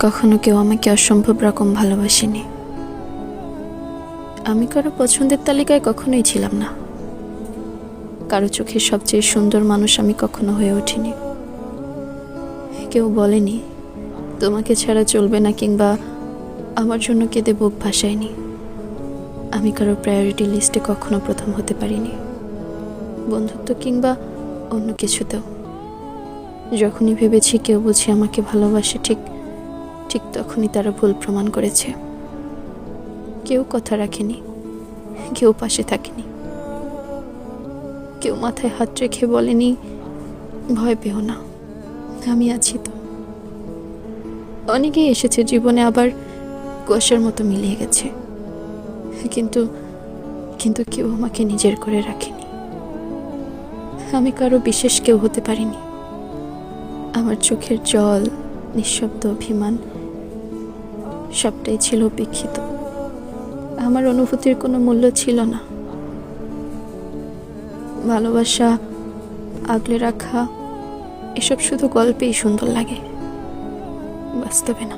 কখনো কেউ আমাকে অসম্ভব রকম ভালোবাসেনি। আমি কারো পছন্দের তালিকায় কখনোই ছিলাম না। কারো চোখের সবচেয়ে সুন্দর মানুষ আমি কখনো হয়ে উঠিনি। কেউ বলেনি তোমাকে ছাড়া চলবে না, কিংবা আমার জন্য কেঁদে বুক ভাসায়নি। আমি কারো প্রায়োরিটি লিস্টে কখনো প্রথম হতে পারিনি, বন্ধুত্ব কিংবা অন্য কিছুতেও। যখনই ভেবেছি কেউ বুঝি আমাকে ভালোবাসে, ঠিক ঠিক তখনই তারা ভুল প্রমাণ করেছে। কেউ কথা রাখেনি, কেউ পাশে থাকেনি, কেউ মাথায় হাত রেখে বলেনি ভয় পেও না, আমি আছি তো। অনেকেই এসেছে জীবনে, আবার কুয়াশার মতো মিলিয়ে গেছে, কিন্তু কিন্তু কেউ আমাকে নিজের করে রাখেনি। আমি কারো বিশেষ কেউ হতে পারিনি। আমার চোখের জল, নিঃশব্দ অভিমান সবটাই ছিল উপেক্ষিত। আমার অনুভূতির কোনো মূল্য ছিল না। ভালোবাসা, আগলে রাখা, এসব শুধু গল্পেই সুন্দর লাগে, বাস্তবে না।